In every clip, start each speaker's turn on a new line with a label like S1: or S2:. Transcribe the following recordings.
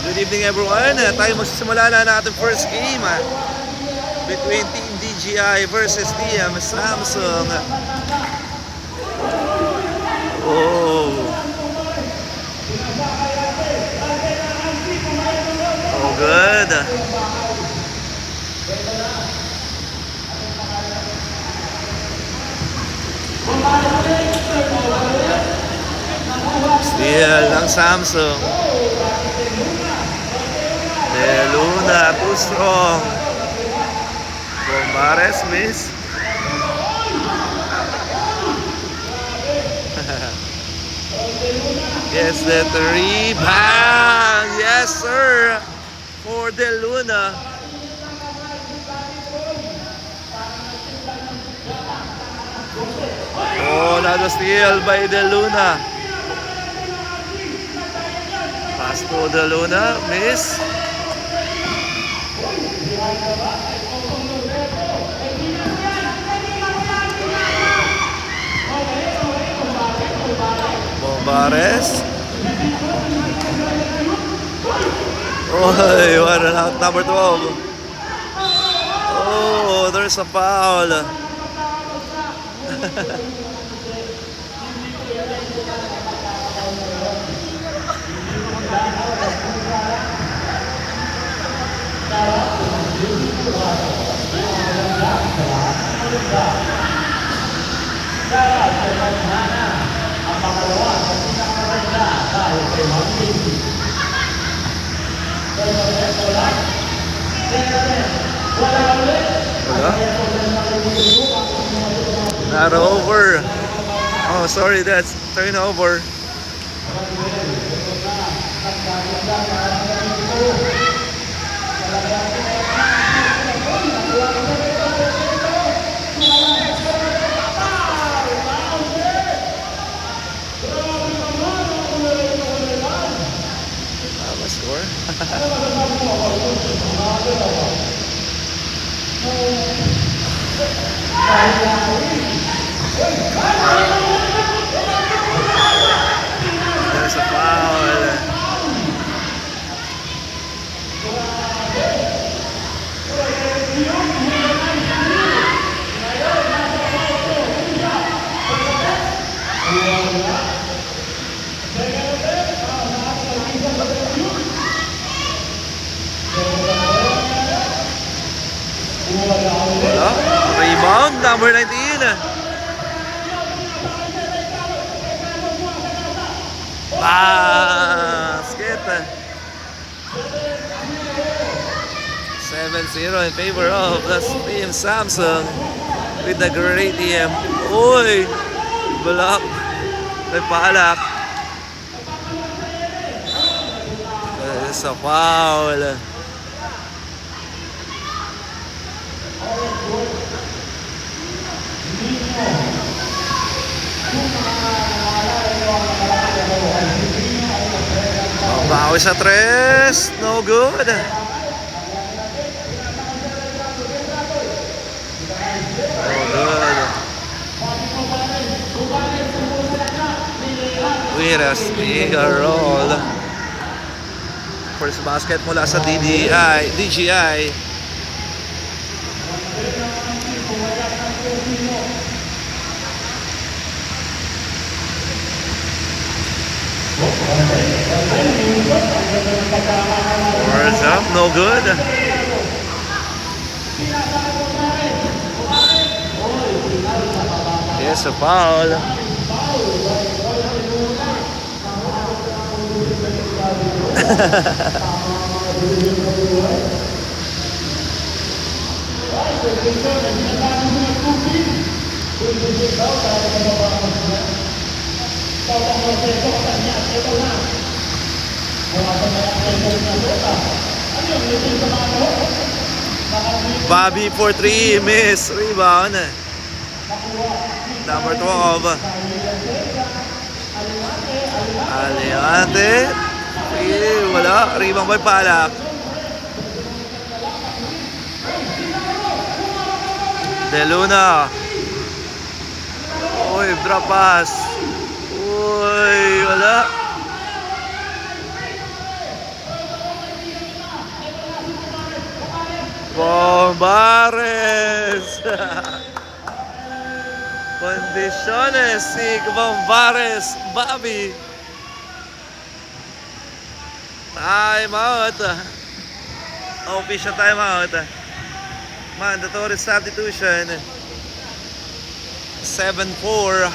S1: Good evening everyone. Tayo magsisimula na natin first game between Team DGI versus Team Samsung. Oh. Oh, good. Steal ng Samsung. De Luna, too strong. Bombares miss. Gets the rebound. Yes, sir. For De Luna. Oh, another steal by De Luna. Pass to De Luna. Miss. Bombares. Oh, what an out, number 12. Oh, there's a foul. Not over. Oh, sorry, that's turnover. Score. There's a foul. Wala. Rebound, number 19. Basket. 7-0 in favor of the Team Samsung with the great team. Uy! Block. Nagpaalak. There's a foul. Bawi sa tres, no good. No good. With a stinger roll. First basket mula sa DGI. Forwards up, no good. Yes, a foul. Bobby for 3, miss, rebound. Number 12. Aliante. Wala, rebound by Palak. De Luna. Uy, drop pass. Uy, wala. Bombares! Condiciones si Bombares, Bobby. Time out. Official time out. Mandatory substitution. 7-4.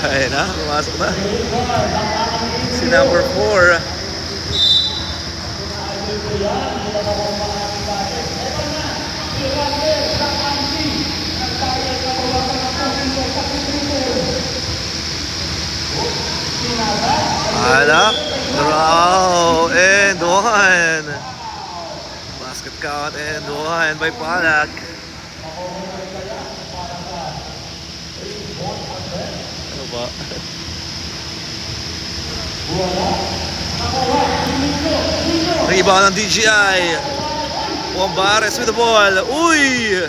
S1: Ayun na, pumasok na. Si number 4. Alak, draw, and 1. Basket count and 1 by Palak. Ano ba? Rebound ng DGI. Bombares with the ball. Uy!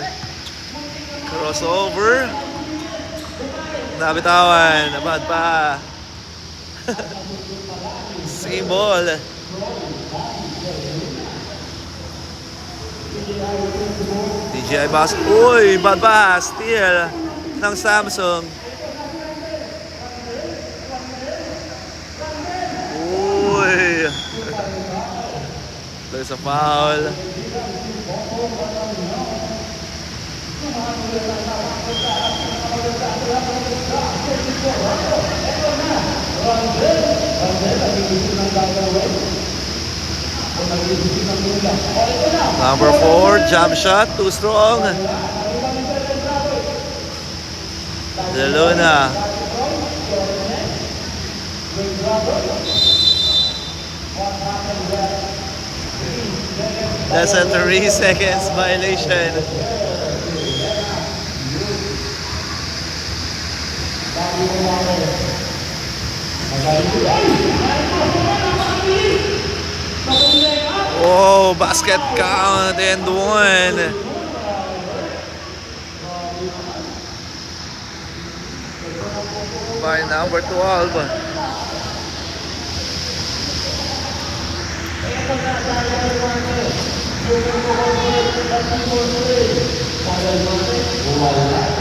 S1: Crossover. Nabitawan. Nabad pa. Same ball. DGI basket. Uy! Bad pass. Steal ng Samsung. Uy! There's a foul. Number 4, jump shot, too strong. De Luna. Less than 3 seconds violation. Oh, basket count and 1. By number 12.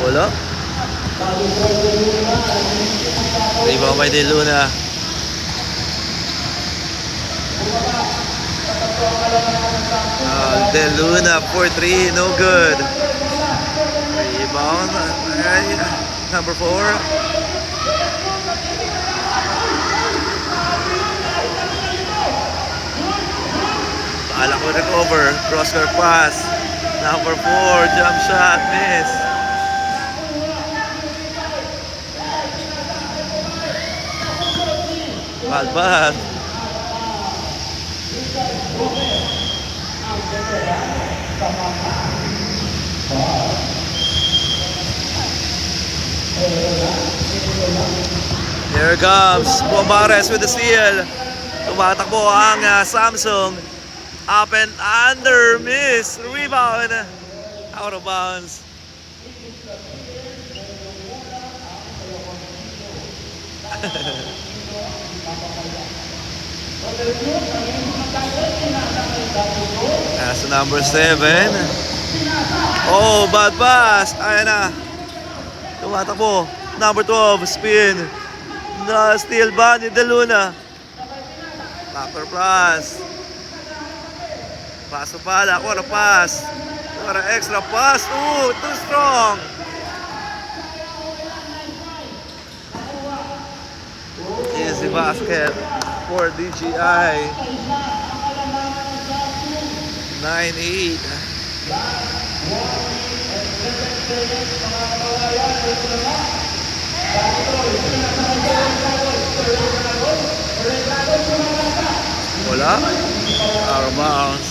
S1: Wala. Rebound by De Luna. De Luna for 3, no good. Rebound. Number 4. Alak will recover. Cross-court pass. Number 4, jump shot, miss. Bad pass. Here comes Bombares with the steal. Tumatakbo ang Samsung. Up and under, miss. Rebound. Out of bounds. That's number 7. Oh, bad pass. Ayan na. Tumatakbo. Number 12, spin. Na steal ba ni De Luna? Backer pass. Pass to Palak. What a pass. What an extra pass. Ooh, too strong. Easy basket for DGI. 9-8. Wala. Out of bounds.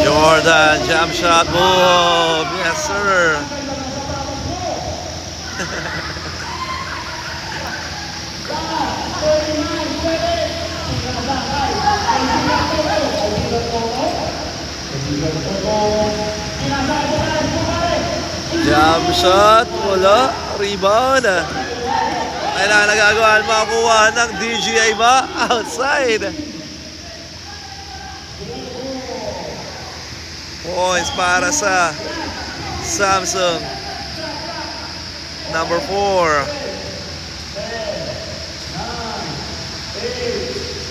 S1: Jordan, jump shot, boom. Yes, sir. Jump shot. Wala. Rebound. Kailangan nagagawa makakuha ng DGI ba? Outside. Points para sa Samsung. Number 4.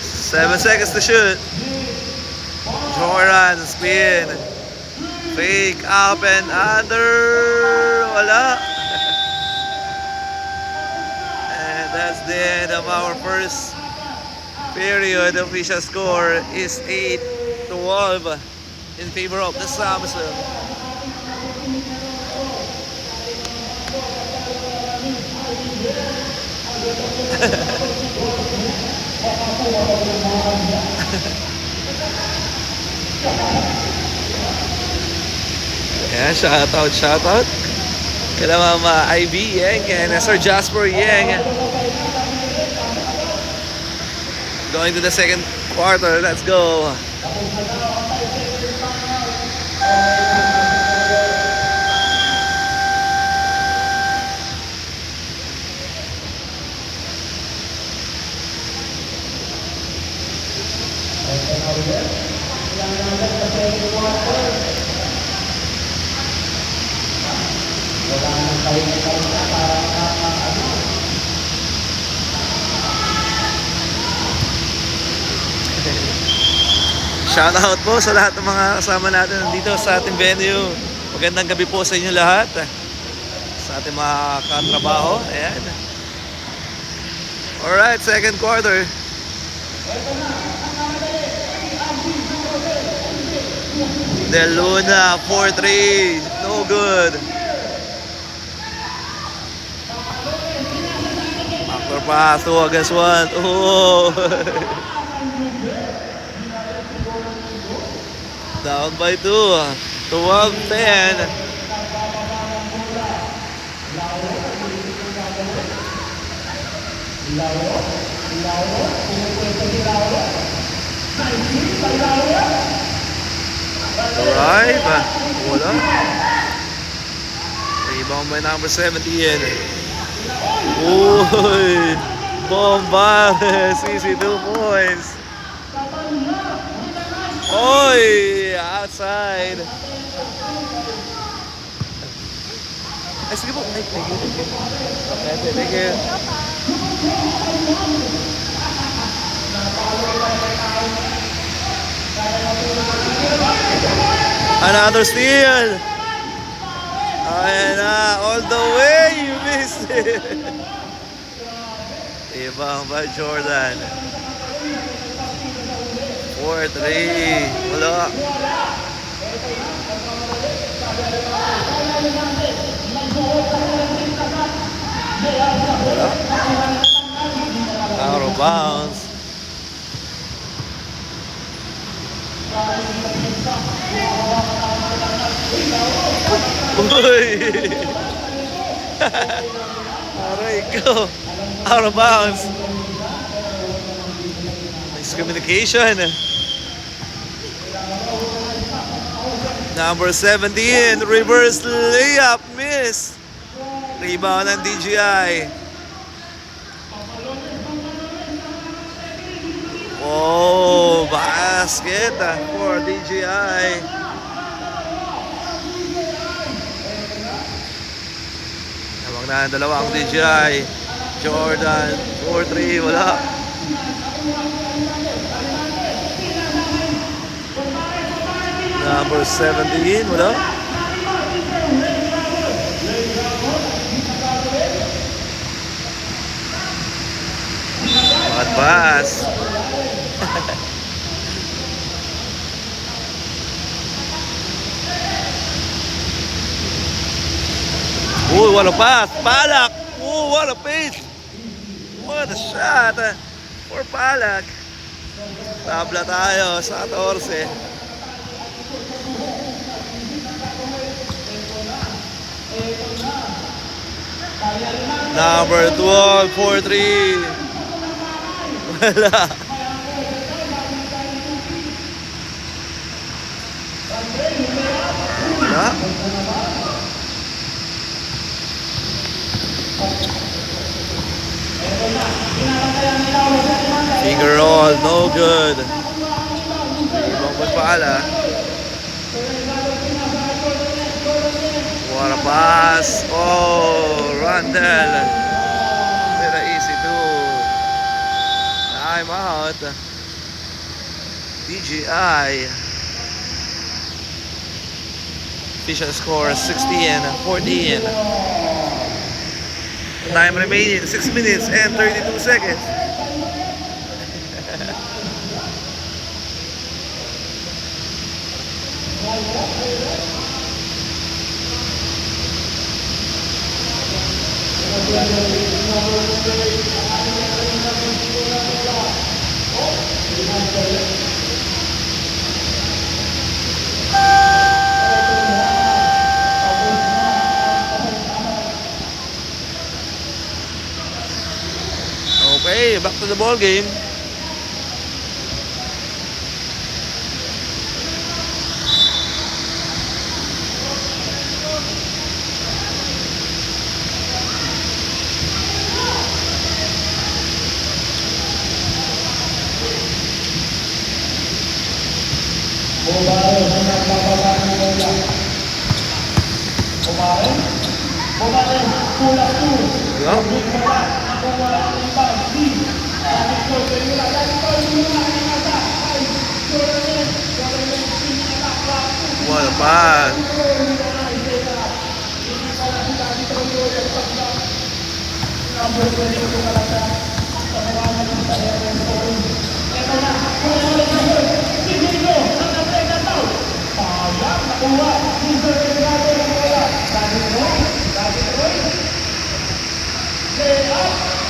S1: 7 seconds to shoot. Jordan spin. Fake up and under. Wala. And that's the end of our first period. The official score is 8-12 in favor of the Samsung. Yeah, shoutout kila Mama Ivy Yang and Sir Jasper Yang. Going to the second quarter, let's go. Shoutout po sa lahat ng mga kasama natin dito sa ating venue. Magandang gabi po sa inyo lahat. Sa ating mga katrabaho. Ayan. Alright, second quarter. De Luna, 4-3. No good. Backdoor pass, 2 against 1. Oh. Down by 2. 12-10. Alright. Wala. Rebound by number 17. Uy. Bombares. Easy 2 points. Oy, outside. Ay, sige po. Ay, thank you. Okay, thank you. Another steal. Ayan na, all the way. You missed it. Ibang ba, Jordan? 4-3. Wala. Wala. Out of bounds. Uy! Aray ko. Out of bounds. Miscommunication. Number 17, reverse layup, miss. Rebound ng DGI. Oh, basket for DGI. Habang na ang dalawang DGI. Jordan, 4-3, wala. Number 17, wala. Bad pass. Uy, what a pass. Palak. Oh, what a pace. What a shot. For Palak. Tabla tayo sa 14. Number 12, 4-3. Wala. Wala. Finger roll, no good. Ibang pala. What a pass. Oh, Randall. Very easy too. Time out. DGI. Official score 16-14. Time remaining 6 minutes and 32 seconds. Okay, back to the ball game. What a pass.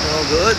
S1: So good.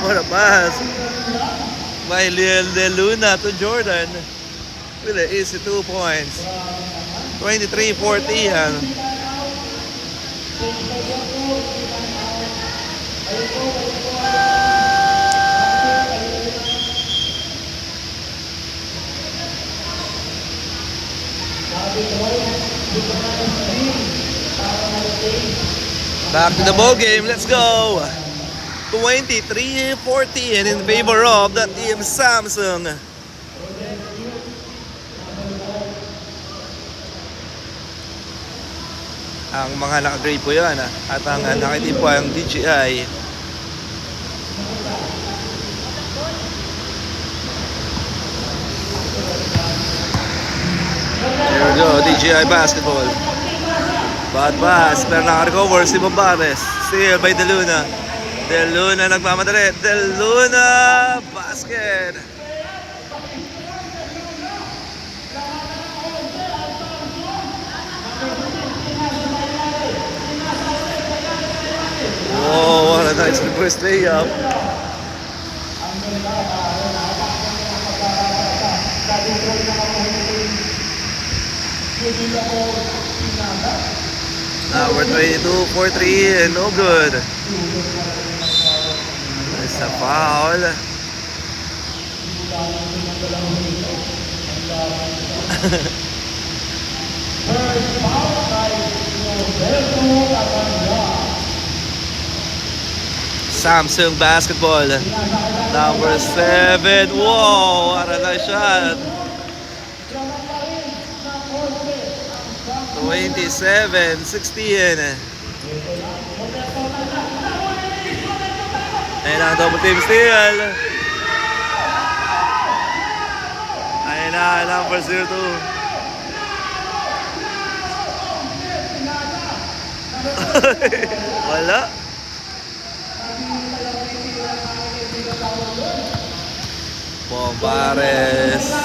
S1: What a pass by Lil De Luna to Jordan with an easy 2 points. 23-14. Back to the ball game. Let's go. 23-14 in favor of the team Samsung. Ang mga naka-grade po yan at ang naka-team po ang DGI. There we go, DGI basketball. Bad pass, pero naka-recover si Bombares. Steal by De Luna. De Luna nagmamadali. De Luna basket. Oh, what a nice reverse layup. Now we're 22-4-3 and no good. It's a foul. Samsung basketball. Number 7. Whoa, what a nice shot. 27-16. Ayun ang double team steal. Ayun na, number 02. Wala. Bombares.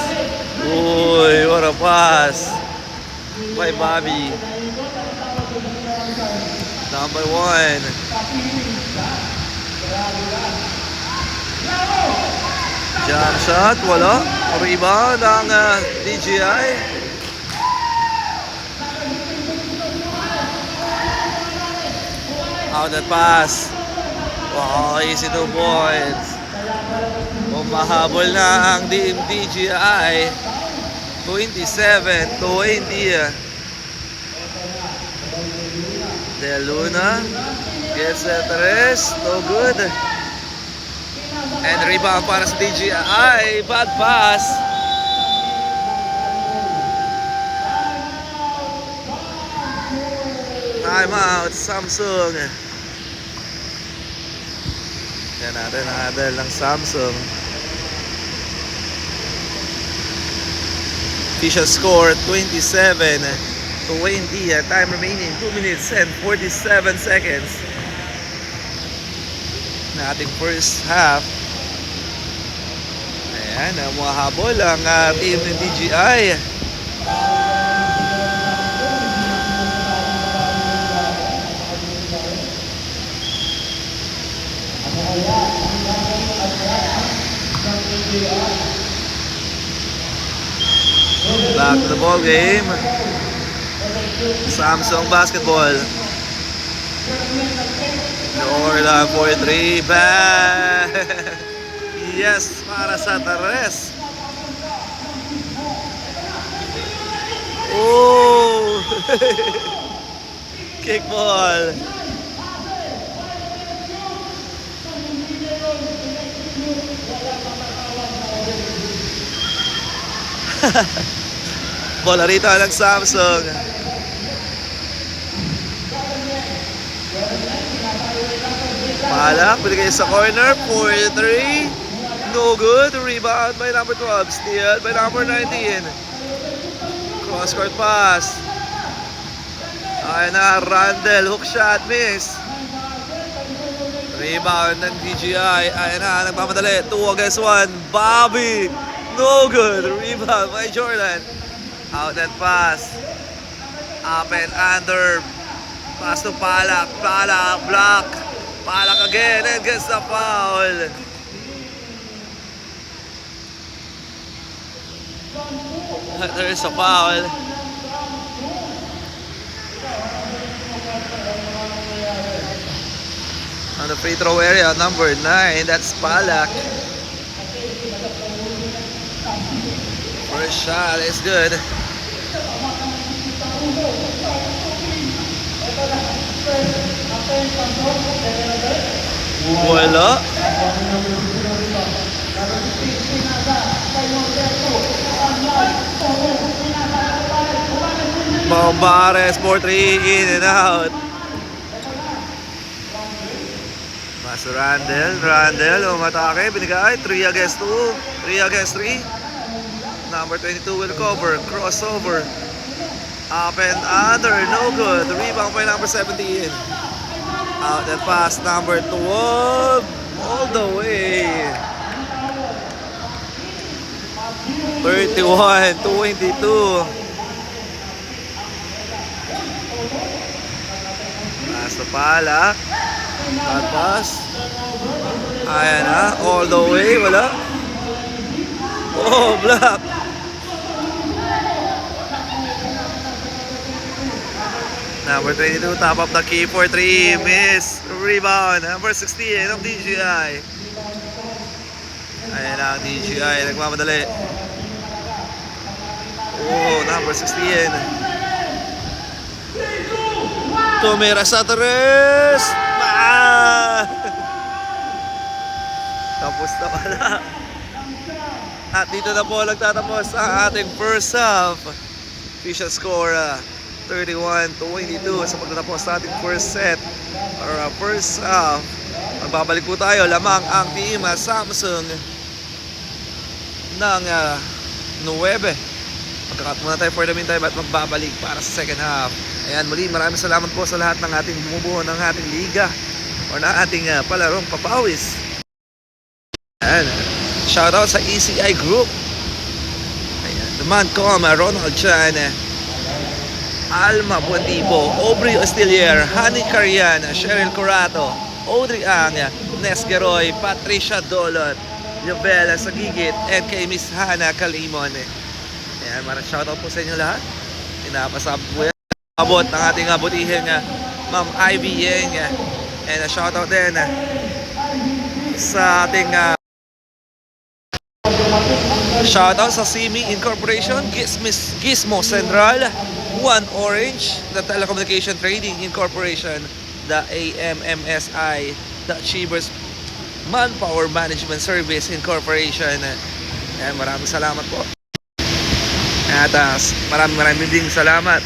S1: Uy, what a pass by Bobby. Number 1. Jump shot, wala. Rebound ang DGI. Out that pass. Wow, easy 2 points. Mahabol na ang DGI. 27-20. De Luna gets the 3. No good. And rebound para sa DGI. Bad pass. Time out, Samsung. Yan natin ng Samsung. Official score 27-20. Time remaining 2 minutes and 47 seconds. Na ating first half. Ayan, mahabol ang team ng DGI. Back to the ball game. Samsung basketball. Jordan 4-3. Back. Yes, para sa 3. Oh. Kickball. Bola rito ng Samsung. Palak, binigay sa corner. 4-3. No good. Rebound by number 12. Steal by number 19. Cross court pass. Ayun na, Randall. Hook shot, miss. Rebound ng DGI. Ayun na, nagmamadali. 2 against 1. Bobby. No good. Rebound by Jordan. Out that pass. Up and under. Pass to Palak. Palak. Block. Palak again and gets the foul. There is a foul. On the free throw area, number 9. That's Palak. First shot is good. Wala. Bombares 4-3 in and out. Mas Randall umatake, binigay 3 against 2, 3 against 3. Number 22 will cover, crossover. Up and under, no good. Rebound by number 17. Out that pass, number 12, all the way. 31-22. Pass to Palak. Bad pass. Ayan na, all the way, wala. Oh, block. Number 22, top of the key for 3, miss. Rebound, number 16 of DGI. Ayan ang DGI, nagmamadali. Oh, number 16. Tumira sa 3. Tapos na pala. At dito na po nagtatapos ang ating first half. Official score 31-22 sa pagtatapos sa ating first set or first half. Magbabalik po tayo, lamang ang team Samsung ng 9. Magkakat muna tayo for the meantime at magbabalik para sa second half. Ayan, muli maraming salamat po sa lahat ng ating bumubuo ng ating liga o ng ating palarong papawis. Ayan, shoutout sa ECI Group. Ayan, The Mancom, Ronald Chan, Alma Buentipo, Aubrey Ostilier, Hani Carian, Cheryl Corato, Audrey Ang, Nes Geroy, Patricia Dolot, Yobela Sagigit, and kay Miss Hana Kalimon. Ayan, maraming shoutout po sa inyo lahat. Pinapasabot po yan. Abot ng ating butihin Ma'am Ivy Yeng. And shoutout din sa ating shoutout sa CME Incorporation, Gizmo Central, One Orange, the Telecommunication Trading Incorporation, the AMMSI, the Achievers Manpower Management Service Incorporation. Ayan, maraming salamat po. At maraming ding salamat.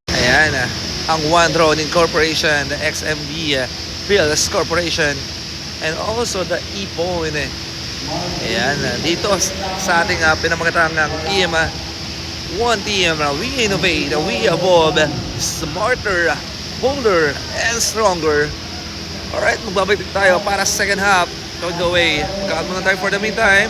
S1: Ayan, ang One Drone Incorporation, the XMB Bills Corporation, and also the iPhone. Ayan, dito sa ating pinamagatang team, one team, we innovate, we evolve, smarter, bolder, and stronger. Alright, magbabalik tayo para sa second half. Don't go away. Kakat muna tayo for the meantime.